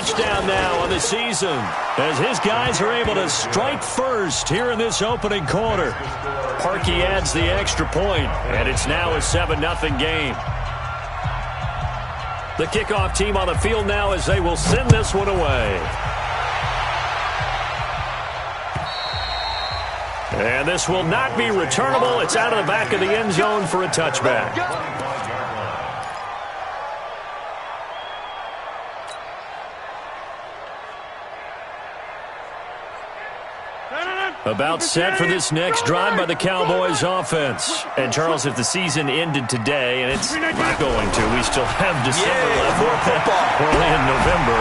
touchdown now on the season as his guys are able to strike first here in this opening quarter. Parkey adds the extra point, and it's now a 7-0 game. The kickoff team on the field now as they will send this one away. And this will not be returnable. It's out of the back of the end zone for a touchback. About set for this next drive by the Cowboys offense. And, Charles, if the season ended today, and it's not going to, we still have December left. We're only in November.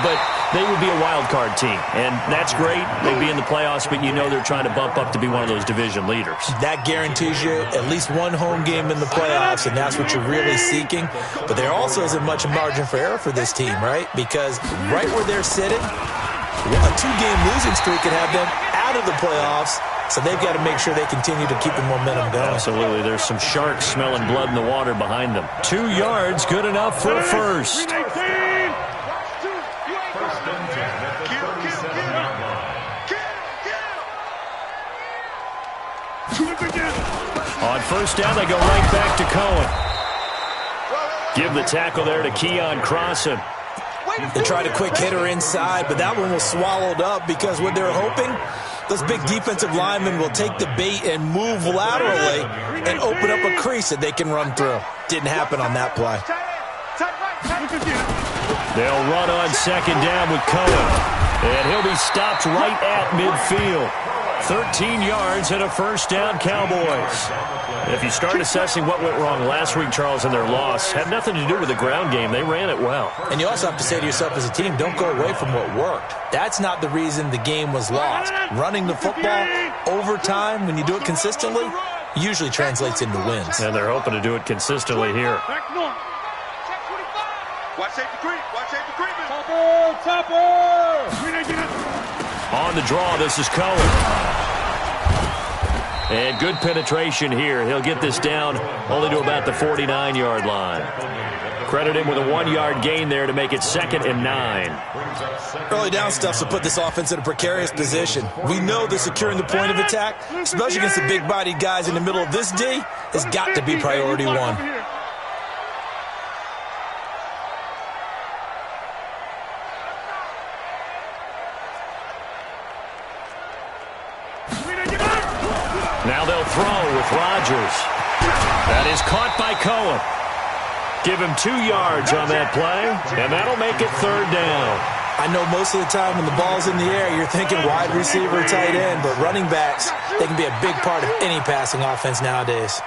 But they would be a wild card team. And that's great. They'd be in the playoffs, but you know they're trying to bump up to be one of those division leaders. That guarantees you at least one home game in the playoffs, and that's what you're really seeking. But there also isn't much margin for error for this team, right? Because right where they're sitting, a 2-game losing streak could have them out of the playoffs, so they've got to make sure they continue to keep the momentum going. Absolutely. There's some sharks smelling blood in the water behind them. 2 yards, good enough for a first. On first down, they go right back to Cohen. Give the tackle there to Keon Crossan. They tried a quick hitter inside, but that one was swallowed up because what they're hoping, those big defensive linemen will take the bait and move laterally and open up a crease that they can run through. Didn't happen on that play. They'll run on second down with Cohen, and he'll be stopped right at midfield. 13 yards and a first down, Cowboys. If you start assessing what went wrong last week, Charles, in their loss, had nothing to do with the ground game. They ran it well. And you also have to say to yourself as a team, don't go away from what worked. That's not the reason the game was lost. Running the football over time, when you do it consistently, usually translates into wins. And they're hoping to do it consistently here. On the draw, this is Cohen. And good penetration here. He'll get this down only to about the 49-yard line. Credit him with a 1-yard gain there to make it 2nd and 9. Early down stuff to put this offense in a precarious position. We know that securing the point of attack, especially against the big-bodied guys in the middle of this D, has got to be priority one. Now they'll throw with Rodgers. That is caught by Cohen. Give him 2 yards on that play, and that'll make it 3rd down. I know most of the time when the ball's in the air, you're thinking wide receiver, tight end, but running backs, they can be a big part of any passing offense nowadays.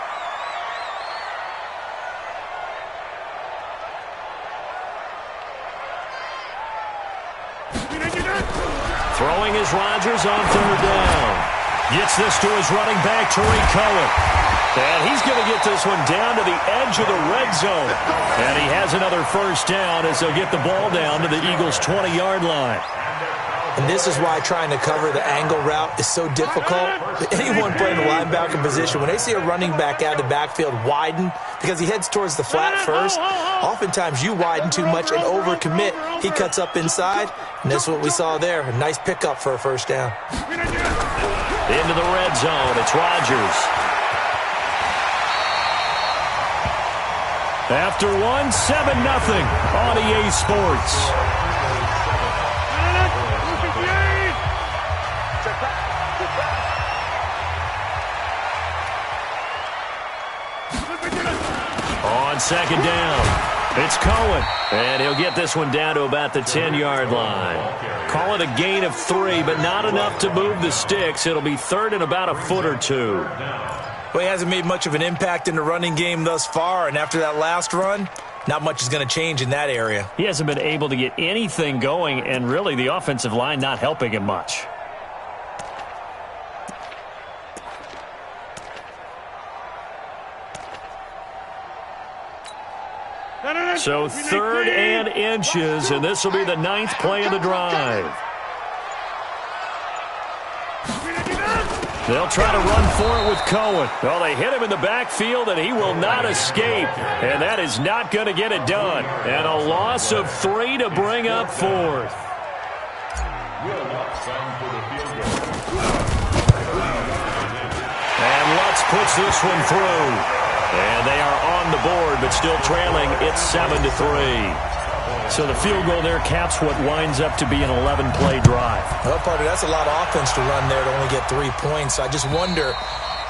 Throwing is Rodgers on 3rd down. Gets this to his running back, Tariq Cohen. And he's going to get this one down to the edge of the red zone. And he has another first down as they'll get the ball down to the Eagles' 20-yard line. And this is why trying to cover the angle route is so difficult. Anyone playing the linebacker position, when they see a running back out of the backfield widen because he heads towards the flat first, oftentimes you widen too much and overcommit. He cuts up inside, and that's what we saw there. A nice pickup for a first down. Into the red zone, it's Rodgers. After one, 7-0 on EA Sports. On second down, it's Cohen, and he'll get this one down to about the 10-yard line. Call it a gain of 3, but not enough to move the sticks. It'll be 3rd and about a foot or 2. Well, he hasn't made much of an impact in the running game thus far, and after that last run, not much is going to change in that area. He hasn't been able to get anything going, and really the offensive line not helping him much. So 3rd and inches, and this will be the 9th play of the drive. They'll try to run for it with Cohen. Well, they hit him in the backfield, and he will not escape. And that is not going to get it done. And a loss of 3 to bring up 4th. And Lutz puts this one through. And they are on the board, but still trailing. It's 7-3. So the field goal there caps what winds up to be an 11-play drive. Well, partner, that's a lot of offense to run there to only get 3 points. I just wonder,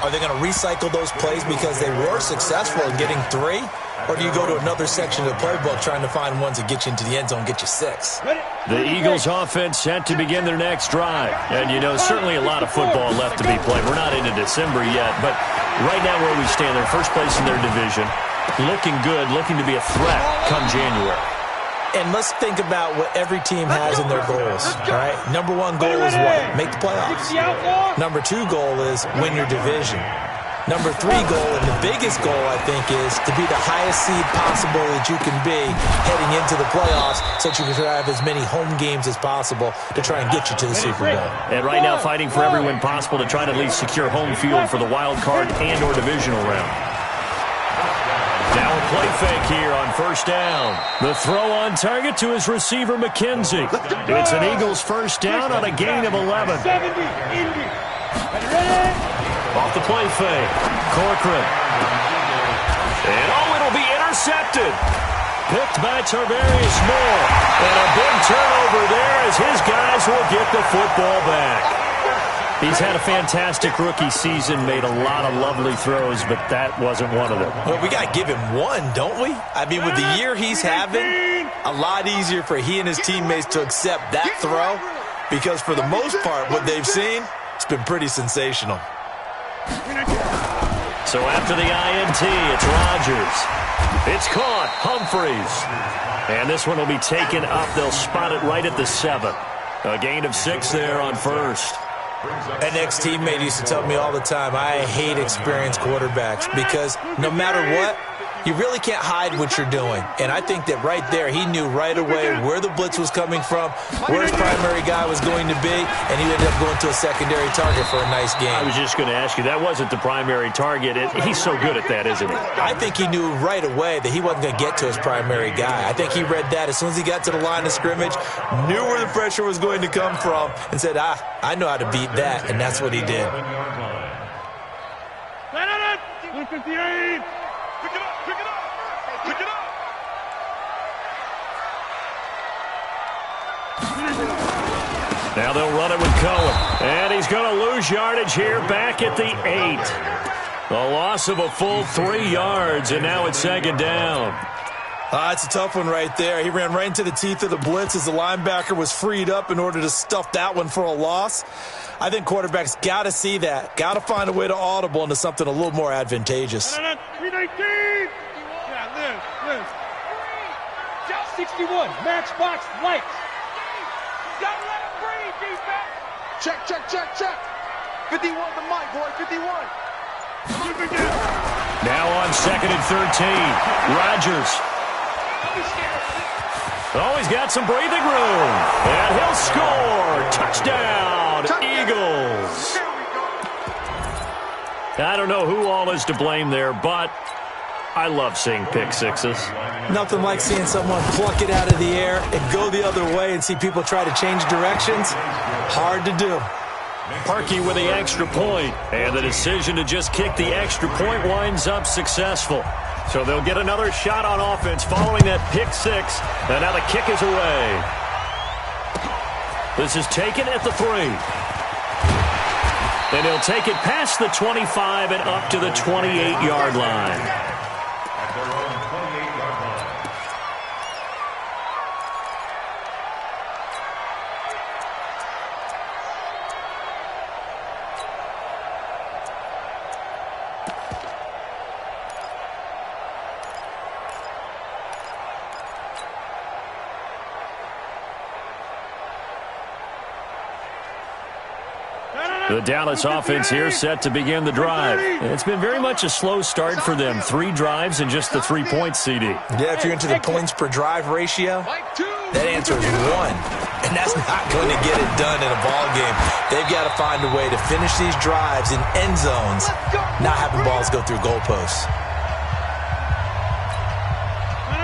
are they going to recycle those plays because they were successful in getting 3? Or do you go to another section of the playbook trying to find ones that get you into the end zone, get you 6? The Eagles offense set to begin their next drive. And, you know, certainly a lot of football left to be played. We're not into December yet, but right now where we stand, they're first place in their division. Looking good, looking to be a threat come January. And let's think about what every team has in their goals, all right? Number 1 goal is what? Make the playoffs. Number 2 goal is win your division. Number 3 goal, and the biggest goal, I think, is to be the highest seed possible that you can be heading into the playoffs so that you can have as many home games as possible to try and get you to the Super Bowl. And right now fighting for every win possible to try to at least secure home field for the wild card and or divisional round. Now a play fake here on first down. The throw on target to his receiver, McKenzie. It's an Eagles first down on a gain of 11. Off the play fake, Corcoran. And it'll be intercepted. Picked by Tarvarius Moore. And a big turnover there as his guys will get the football back. He's had a fantastic rookie season, made a lot of lovely throws, but that wasn't one of them. Well, we got to give him one, don't we? I mean, with the year he's having, a lot easier for he and his teammates to accept that throw because for the most part, what they've seen, it's been pretty sensational. So after the INT, it's Rodgers. It's caught, Humphreys. And this one will be taken up. They'll spot it right at the 7. A gain of 6 there on first. An ex-teammate used to tell me all the time, I hate experienced quarterbacks because no matter what, you really can't hide what you're doing. And I think that right there, he knew right away where the blitz was coming from, where his primary guy was going to be, and he ended up going to a secondary target for a nice game. I was just going to ask you, that wasn't the primary target. He's so good at that, isn't he? I think he knew right away that he wasn't going to get to his primary guy. I think he read that as soon as he got to the line of scrimmage, knew where the pressure was going to come from, and said, I know how to beat that, and that's what he did. 158. Pick it up! Now they'll run it with Cohen. And he's going to lose yardage here back at the 8. A loss of a full 3 yards, and now it's second down. It's a tough one right there. He ran right into the teeth of the blitz as the linebacker was freed up in order to stuff that one for a loss. I think quarterbacks got to see that. Got to find a way to audible into something a little more advantageous. 319. Yeah, Liz. 61. Matchbox lights. Gotta let him breathe, defense. Check. 51 to Mike, boy. 51. Now on 2nd and 13. Rodgers. Oh, he's got some breathing room. And he'll score. Touchdown, Eagles. I don't know who all is to blame there, but I love seeing pick sixes. Nothing like seeing someone pluck it out of the air and go the other way and see people try to change directions. Hard to do. Parkey with the extra point, and the decision to just kick the extra point winds up successful. So they'll get another shot on offense following that pick six, and now the kick is away. This is taken at the 3. And he'll take it past the 25 and up to the 28-yard line. The Dallas offense here set to begin the drive. It's been very much a slow start for them. 3 drives and just the 3 points, CD. Yeah, if you're into the points per drive ratio, That answer is 1. And that's not going to get it done in a ball game. They've got to find a way to finish these drives in end zones, not having balls go through goalposts.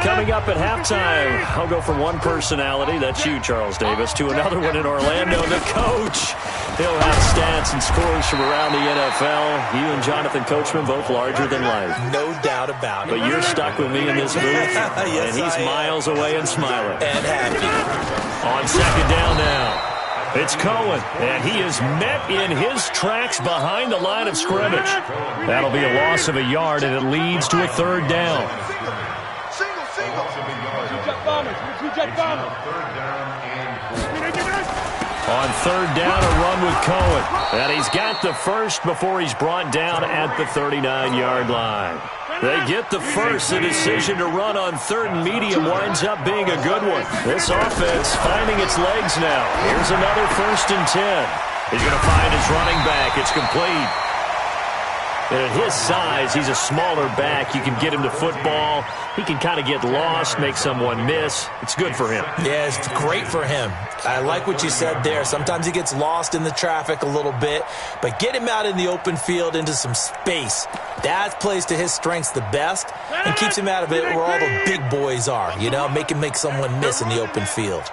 Coming up at halftime, I'll go from one personality, that's you, Charles Davis, to another one in Orlando, the coach. He'll have stats and scores from around the NFL. You and Jonathan Coachman, both larger than life. No doubt about it. But you're stuck with me in this booth, yes, and he's miles away and smiling. And happy. On second down now. It's Cohen, and he is met in his tracks behind the line of scrimmage. That'll be a loss of a yard, and it leads to a third down. On third down, a run with Cohen. And he's got the first before he's brought down at the 39-yard line. They get the first. The decision to run on third and medium winds up being a good one. This offense finding its legs now. Here's another 1st and 10. He's going to find his running back. It's complete. And at his size, he's a smaller back. You can get him to football. He can kind of get lost, make someone miss. It's good for him. Yeah, it's great for him. I like what you said there. Sometimes he gets lost in the traffic a little bit, but get him out in the open field into some space. That plays to his strengths the best and keeps him out of it where all the big boys are, you know, make him make someone miss in the open field.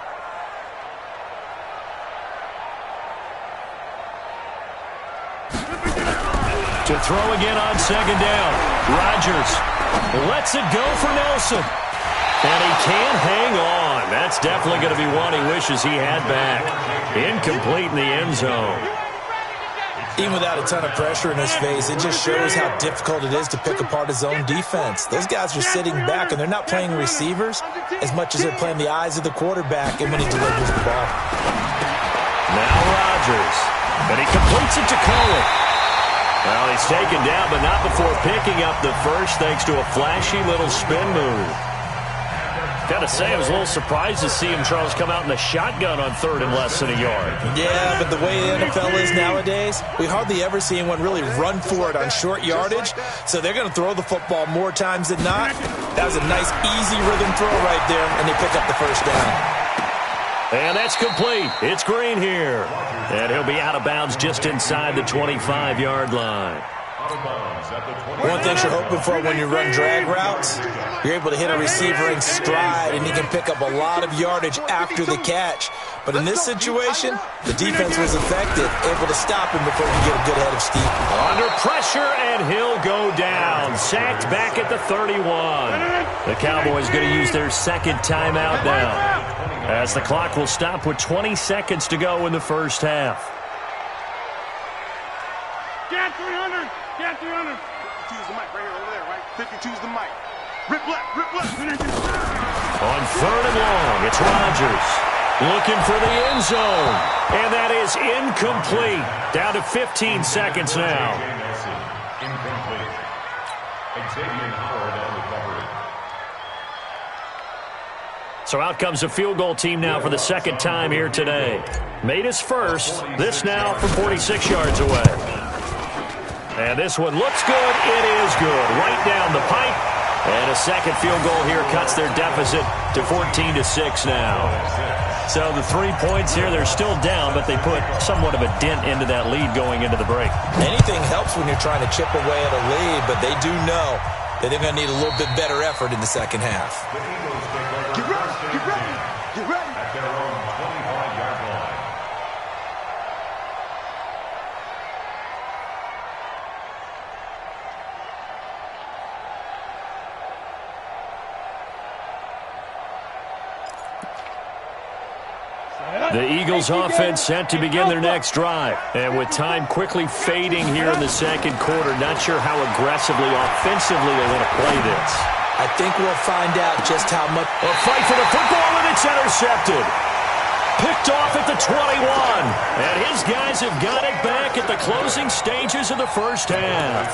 To throw again on second down. Rodgers lets it go for Nelson. And he can't hang on. That's definitely going to be one he wishes he had back. Incomplete in the end zone. Even without a ton of pressure in his face, it just shows how difficult it is to pick apart his own defense. Those guys are sitting back, and they're not playing receivers as much as they're playing the eyes of the quarterback and when he delivers the ball. Now Rodgers. And he completes it to Cohen. Well, he's taken down, but not before picking up the first thanks to a flashy little spin move. Got to say, I was a little surprised to see him, Charles, come out in the shotgun on third and less than a yard. Yeah, but the way the NFL is nowadays, we hardly ever see anyone really run for it on short yardage, so they're going to throw the football more times than not. That was a nice, easy rhythm throw right there, and they pick up the first down. And that's complete. It's Green here. And he'll be out of bounds just inside the 25-yard line. One thing you're hoping for when you run drag routes, you're able to hit a receiver in stride, and he can pick up a lot of yardage after the catch. But in this situation, the defense was effective, able to stop him before he can get a good head of steam. Under pressure, and he'll go down. Sacked back at the 31. The Cowboys going to use their second timeout now, as the clock will stop with 20 seconds to go in the first half. Get 300. Get 300. 52's the mic right here over there, right? 52's the mic. Rip left, rip left. On third and long, it's Rodgers looking for the end zone. And that is incomplete. Down to 15 seconds now. Incomplete. Xavier Howard on recovery. So out comes a field goal team now for the second time here today. Made his first. This now from 46 yards away. And this one looks good. It is good. Right down the pipe. And a second field goal here cuts their deficit to 14-6 now. So the 3 points here, they're still down, but they put somewhat of a dent into that lead going into the break. Anything helps when you're trying to chip away at a lead, but they do know that they're going to need a little bit better effort in the second half. Get ready, get ready, get ready. At their own 25-yard line. The Eagles offense set to begin their next drive. And with time quickly fading here in the second quarter, not sure how aggressively, offensively they're going to play this. I think we'll find out just how much. A fight for the football, and it's intercepted. Picked off at the 21. And his guys have got it back at the closing stages of the first half.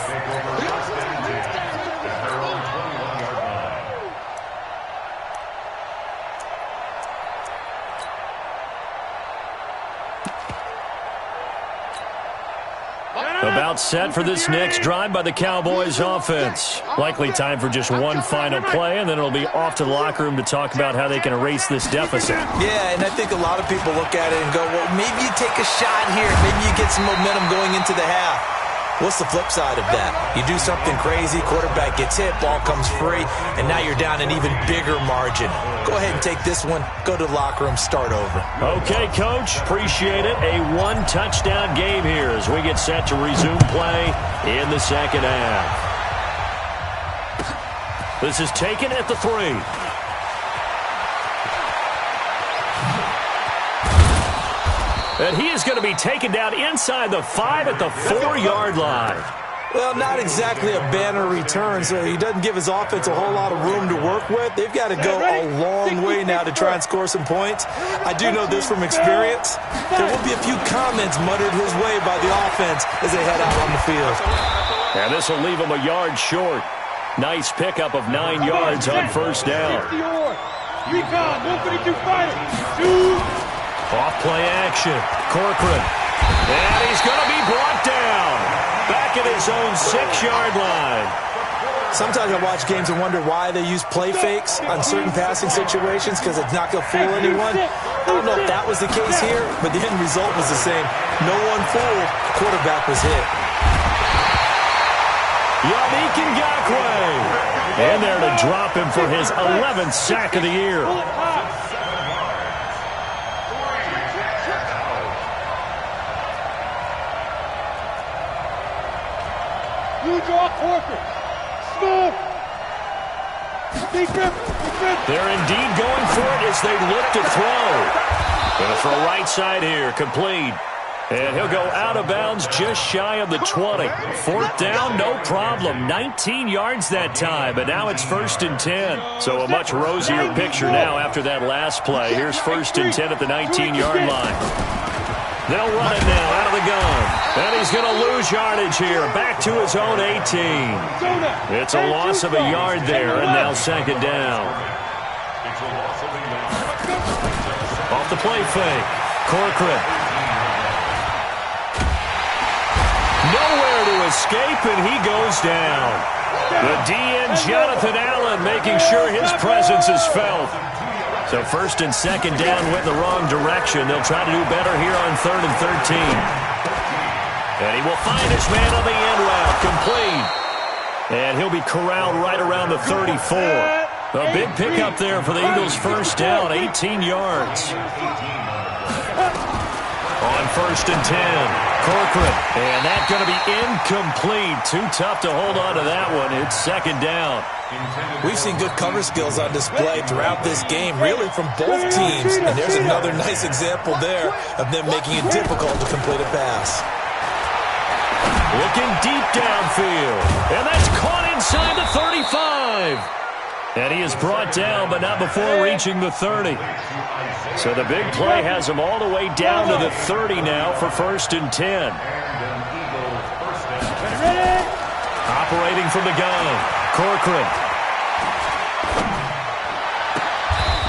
About set for this next drive by the Cowboys offense. Likely time for just one final play, and then it'll be off to the locker room to talk about how they can erase this deficit. Yeah, and I think a lot of people look at it and go, well, maybe you take a shot here. Maybe you get some momentum going into the half. What's the flip side of that? You do something crazy, quarterback gets hit, ball comes free, and now you're down an even bigger margin. Go ahead and take this one, go to the locker room, start over. Okay, Coach, appreciate it. A one-touchdown game here as we get set to resume play in the second half. This is taken at the 3. And he is going to be taken down inside the 5 at the 4-yard line. Well, not exactly a banner return, so he doesn't give his offense a whole lot of room to work with. They've got to go a long way now to try and score some points. I do know this from experience. There will be a few comments muttered his way by the offense as they head out on the field. And this will leave him a yard short. Nice pickup of 9 yards on first down. Off-play action. Corcoran. And he's going to be brought down. Back at his own 6-yard line. Sometimes I watch games and wonder why they use play fakes on certain passing situations because it's not going to fool anyone. I don't know if that was the case here, but the end result was the same. No one fooled. Quarterback was hit. Yannick Ngakoue. And there to drop him for his 11th sack of the year. They're indeed going for it as they look to throw. Gonna throw right side here, complete. And he'll go out of bounds just shy of the 20. 4th down, no problem. 19 yards that time, but now it's 1st and 10. So a much rosier picture now after that last play. Here's 1st and 10 at the 19-yard line. They'll run it now out of the gun. And he's going to lose yardage here. Back to his own 18. It's a loss of a yard there, and now 2nd down. Off the play fake. Corcoran. Nowhere to escape, and he goes down. The DN, Jonathan Allen, making sure his presence is felt. So 1st and 2nd down went the wrong direction. They'll try to do better here on 3rd and 13. And he will find his man on the end route, complete. And he'll be corralled right around the 34. A big pickup there for the Eagles' 1st down, 18 yards. On 1st and 10, Corcoran. And that's going to be incomplete. Too tough to hold on to that one. It's 2nd down. We've seen good cover skills on display throughout this game, really from both teams. And there's another nice example there of them making it difficult to complete a pass. Looking deep downfield. And that's caught inside the 35. And he is brought down, but not before reaching the 30. So the big play has him all the way down to the 30 now for 1st and 10. Operating from the gun, Corcoran.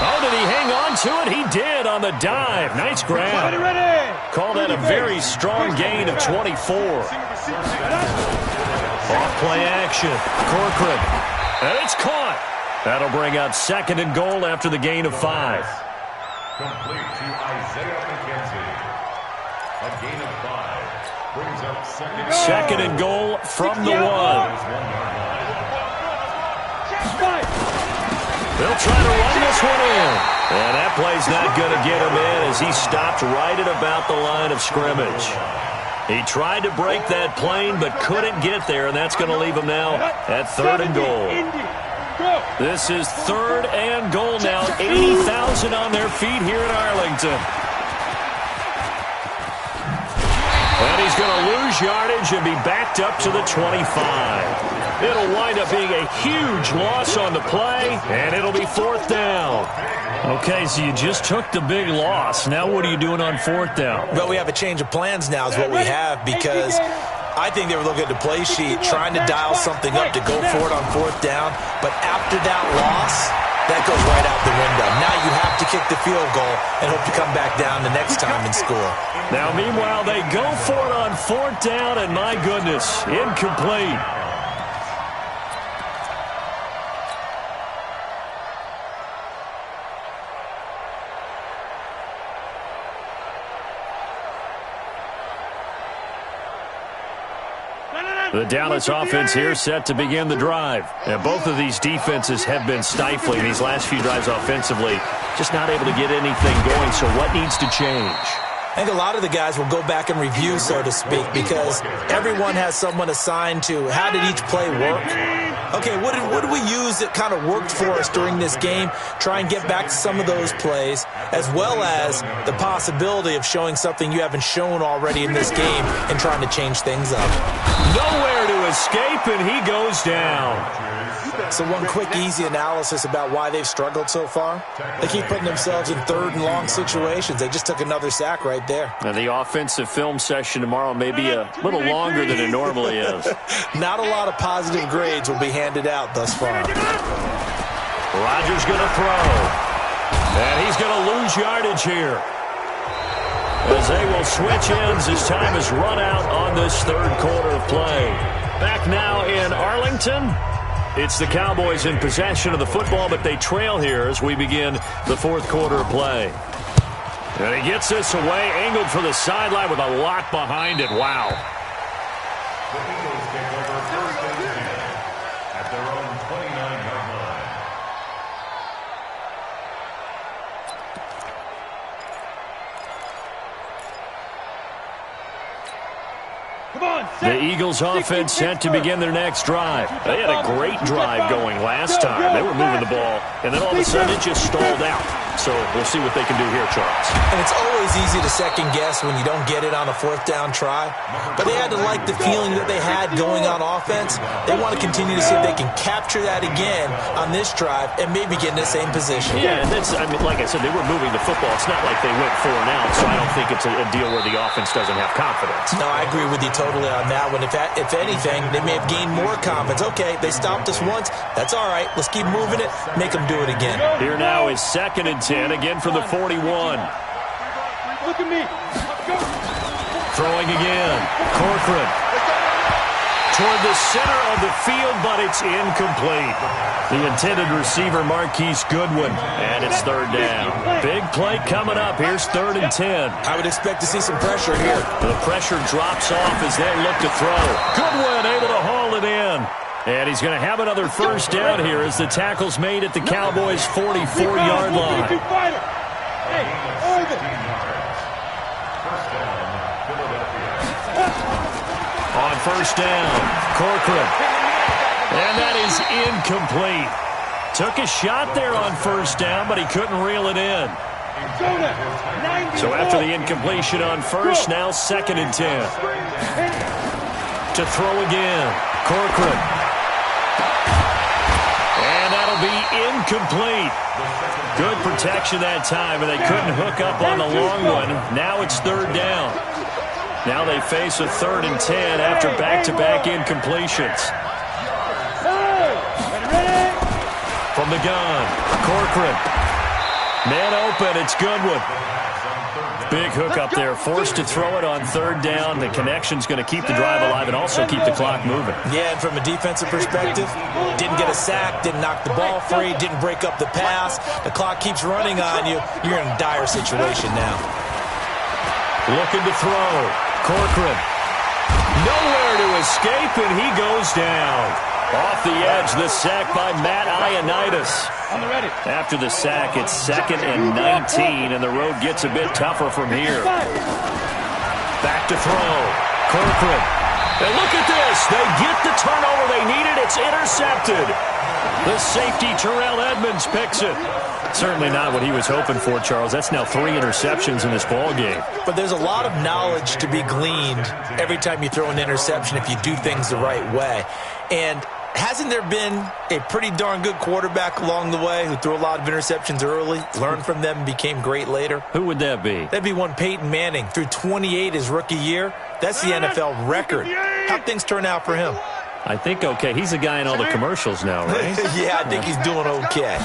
Oh, did he hang on to it? He did on the dive. Nice grab. Call that a very strong gain of 24. Off-play action, Corcoran. And it's caught. That'll bring up 2nd and goal after the gain of 5. Complete to Isaiah McKenzie. A gain of 5 brings up 2nd and goal from the 1. They'll try to run this one in. And that play's not going to get him in as he stopped right at about the line of scrimmage. He tried to break that plane but couldn't get there, and that's going to leave him now at 3rd and goal. This is 3rd and goal now. 80,000 on their feet here in Arlington. And he's going to lose yardage and be backed up to the 25. It'll wind up being a huge loss on the play, and it'll be 4th down. Okay, so you just took the big loss. Now what are you doing on 4th down? Well, we have a change of plans now is what we have because I think they were looking at the play sheet, trying to dial something up to go for it on 4th down. But after that loss, that goes right out the window. Now you have to to kick the field goal and hope to come back down the next time and score. Now, meanwhile, they go for it on 4th down, and my goodness, incomplete. The Dallas offense here set to begin the drive. And both of these defenses have been stifling these last few drives offensively. Just not able to get anything going, so what needs to change? I think a lot of the guys will go back and review, so to speak, because everyone has someone assigned to how did each play work. Okay, what did we use that kind of worked for us during this game? Try and get back to some of those plays, as well as the possibility of showing something you haven't shown already in this game and trying to change things up. Nowhere to escape, and he goes down. So one quick, easy analysis about why they've struggled so far. They keep putting themselves in 3rd and long situations. They just took another sack right there. Now, the offensive film session tomorrow may be a little longer than it normally is. Not a lot of positive grades will be handed out thus far. Rodgers going to throw. And he's going to lose yardage here, as they will switch ends as time has run out on this 3rd quarter of play. Back now in Arlington. It's the Cowboys in possession of the football, but they trail here as we begin the 4th quarter of play. And he gets this away, angled for the sideline with a lot behind it. Wow. The Eagles take over 1st and 10 at their own 29-yard line. The Eagles offense set to begin their next drive. They had a great drive going last time. They were moving the ball, and then all of a sudden it just stalled out. So we'll see what they can do here, Charles. And it's always easy to second guess when you don't get it on a 4th down try. But they had to like the feeling that they had going on offense. They want to continue to see if they can capture that again on this drive and maybe get in the same position. Yeah, and that's, I mean, like I said, they were moving the football. It's not like they went 4 and out, so I don't think it's a deal where the offense doesn't have confidence. No, I agree with you totally on that one. If anything, they may have gained more confidence. Okay, they stopped us once. That's all right. Let's keep moving it. Make them do it again. Here now is 2nd and 10, again from the 41. Look at me. Go. Throwing again. Corcoran. Toward the center of the field, but it's incomplete. The intended receiver, Marquise Goodwin, and it's 3rd down. Big play coming up. Here's 3rd and 10. I would expect to see some pressure here. The pressure drops off as they look to throw. Goodwin able to haul it in. And he's going to have another 1st down here as the tackle's made at the Cowboys' 44-yard line. On 1st down, Corcoran. And that is incomplete. Took a shot there on 1st down, but he couldn't reel it in. So after the incompletion on 1st, now 2nd and 10. To throw again, Corcoran. And that'll be incomplete. Good protection that time, and they couldn't hook up on the long one. Now it's 3rd down. Now they face a 3rd and 10 after back-to-back incompletions. From the gun, Corcoran. Man open, it's Goodwin. Big hook up there, forced to throw it on 3rd down. The connection's going to keep the drive alive and also keep the clock moving. Yeah, and from a defensive perspective, didn't get a sack, didn't knock the ball free, didn't break up the pass. The clock keeps running on you. You're in a dire situation now. Looking to throw. Corcoran. Nowhere to escape, and he goes down. Off the edge, the sack by Matt Ioannidis. After the sack, it's 2nd and 19, and the road gets a bit tougher from here. Back to throw. Corcoran. And look at this. They get the turnover they needed. It's intercepted. The safety, Terrell Edmonds, picks it. Certainly not what he was hoping for, Charles. That's now 3 interceptions in this ball game. But there's a lot of knowledge to be gleaned every time you throw an interception if you do things the right way. And hasn't there been a pretty darn good quarterback along the way who threw a lot of interceptions early, learned from them, and became great later? Who would that be? That'd be one Peyton Manning. Threw 28 his rookie year. That's the NFL record. How'd things turn out for him? I think okay. He's a guy in all the commercials now, right? Yeah, I think he's doing okay.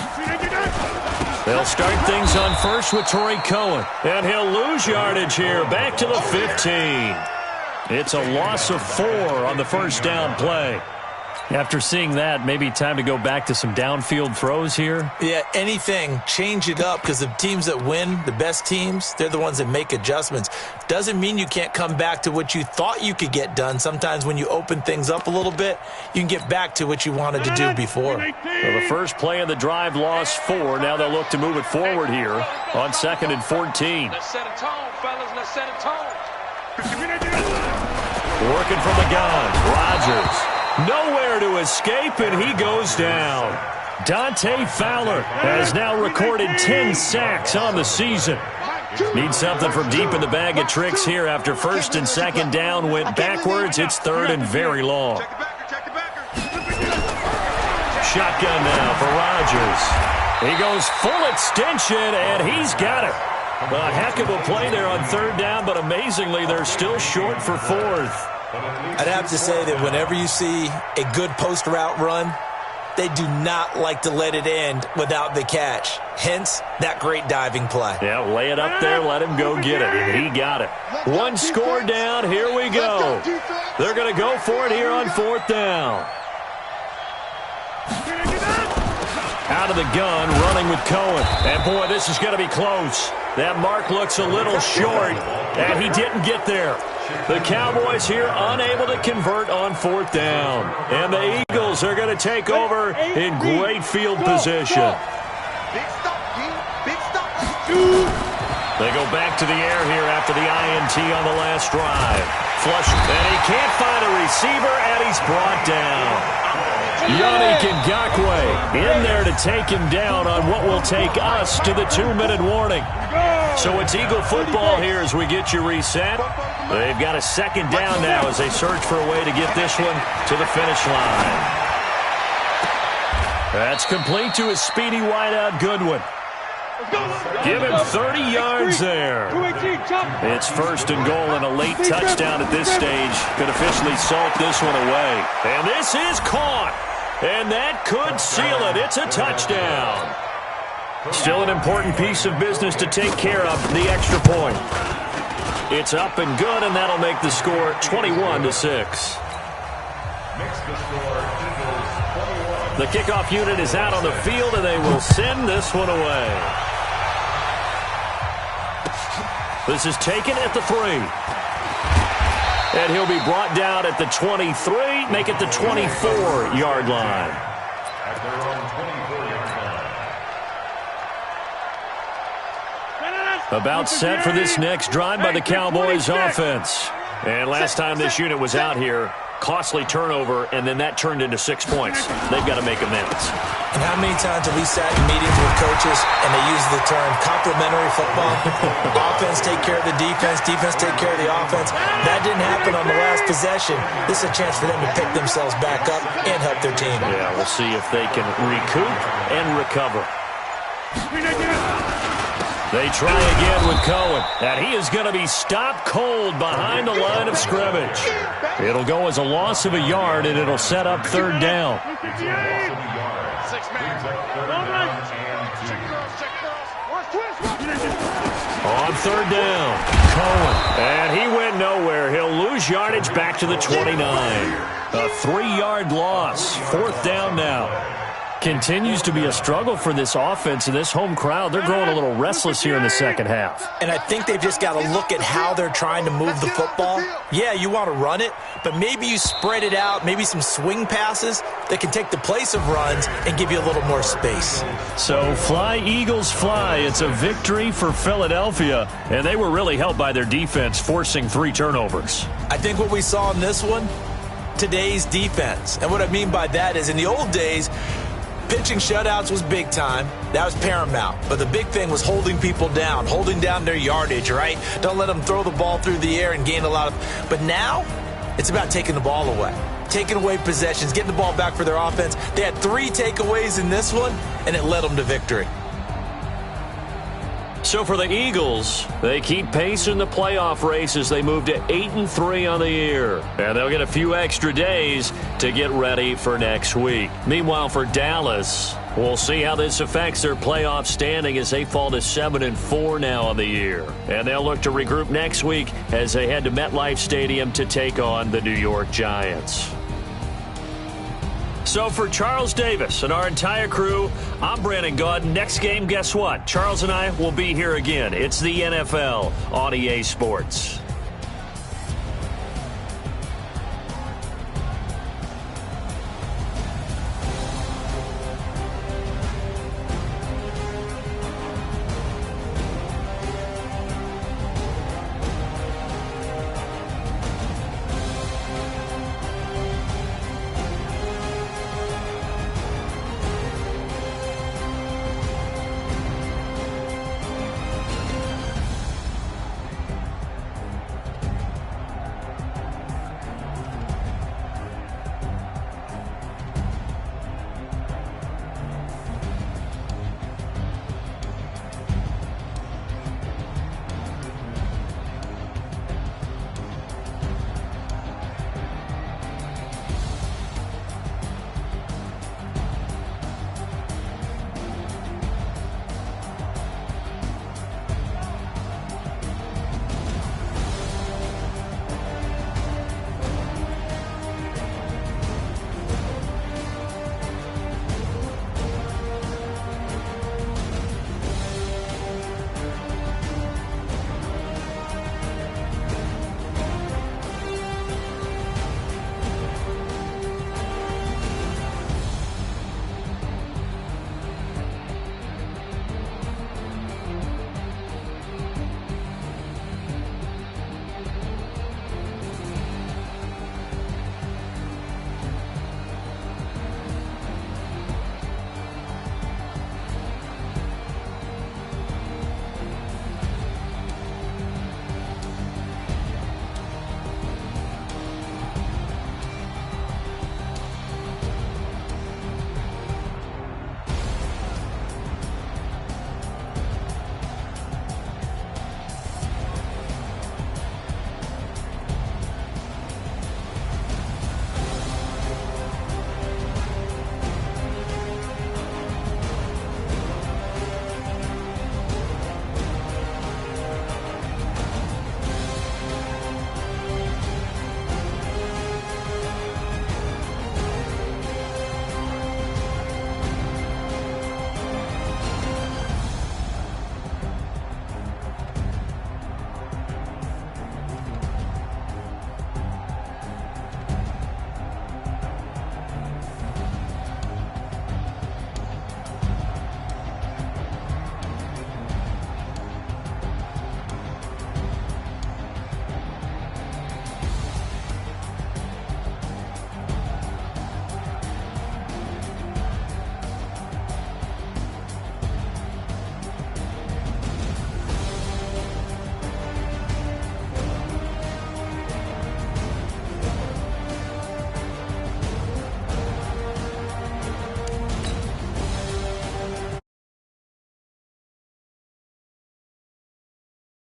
They'll start things on first with Torrey Cohen. And he'll lose yardage here, back to the 15. It's a loss of 4 on the first down play. After seeing that, maybe time to go back to some downfield throws here. Yeah, anything. Change it up, because the teams that win, the best teams, they're the ones that make adjustments. Doesn't mean you can't come back to what you thought you could get done. Sometimes when you open things up a little bit, you can get back to what you wanted to do before. So the first play of the drive lost 4. Now they'll look to move it forward here on 2nd and 14. Let's set a tone, fellas. Let's set a tone. Working from the gun, Rodgers. Nowhere to escape, and he goes down. Dante Fowler has now recorded 10 sacks on the season. Needs something from deep in the bag of tricks here after 1st and 2nd down went backwards. It's 3rd and very long. Shotgun now for Rodgers. He goes full extension, and he's got it. A heck of a play there on 3rd down, but amazingly, they're still short for 4th. I'd have to say that whenever you see a good post route run, they do not like to let it end without the catch. Hence, that great diving play. Yeah, lay it up there, let him go get it, and he got it. 1 score down, here we go. They're going to go for it here on 4th down. Out of the gun, running with Cohen. And, boy, this is going to be close. That mark looks a little short, and he didn't get there. The Cowboys here unable to convert on 4th down. And the Eagles are going to take over in great field position. They go back to the air here after the INT on the last drive. Flush, and he can't find a receiver, and he's brought down. Yannick Ngakoue in there to take him down on what will take us to the 2-minute warning. So it's Eagle football here as we get you reset. They've got a 2nd down now as they search for a way to get this one to the finish line. That's complete to his speedy wideout Goodwin. Give him 30 yards there. It's 1st and goal, and a late touchdown at this stage could officially salt this one away. And this is caught. And that could seal it. It's a touchdown. Still an important piece of business to take care of, the extra point. It's up and good, and that'll make the score 21-6. The kickoff unit is out on the field, and they will send this one away. This is taken at the 3. And he'll be brought down at the 23, make it the 24-yard line. About set for this next drive by the Cowboys offense. And last time this unit was out here, costly turnover, and then that turned into 6 points. They've got to make amends. And how many times have we sat in meetings with coaches and they use the term complementary football? Offense take care of the defense, defense take care of the offense. That didn't happen on the last possession. This is a chance for them to pick themselves back up and help their team. Yeah, we'll see if they can recoup and recover. They try again with Cohen, and he is going to be stopped cold behind the line of scrimmage. It'll go as a loss of a yard, and it'll set up 3rd down. On 3rd down, Cohen, and he went nowhere. He'll lose yardage back to the 29. A 3-yard loss, 4th down now. Continues to be a struggle for this offense and this home crowd. They're growing a little restless here in the second half. And I think they've just got to look at how they're trying to move the football. Yeah, you want to run it, but maybe you spread it out, maybe some swing passes that can take the place of runs and give you a little more space. So fly, Eagles, fly. It's a victory for Philadelphia, and they were really helped by their defense, forcing 3 turnovers. I think what we saw in this one, today's defense. And what I mean by that is in the old days, pitching shutouts was big time. That was paramount. But the big thing was holding people down, holding down their yardage, right? Don't let them throw the ball through the air and gain a lot of... But now, it's about taking the ball away. Taking away possessions, getting the ball back for their offense. They had 3 takeaways in this one, and it led them to victory. So for the Eagles, they keep pace in the playoff race as they move to 8-3 on the year. And they'll get a few extra days to get ready for next week. Meanwhile, for Dallas, We'll see how this affects their playoff standing as they fall to 7-4 now on the year. And they'll look to regroup next week as they head to MetLife Stadium to take on the New York Giants. So for Charles Davis and our entire crew, I'm Brandon Gaudin. Next game, guess what? Charles and I will be here again. It's the NFL on EA Sports.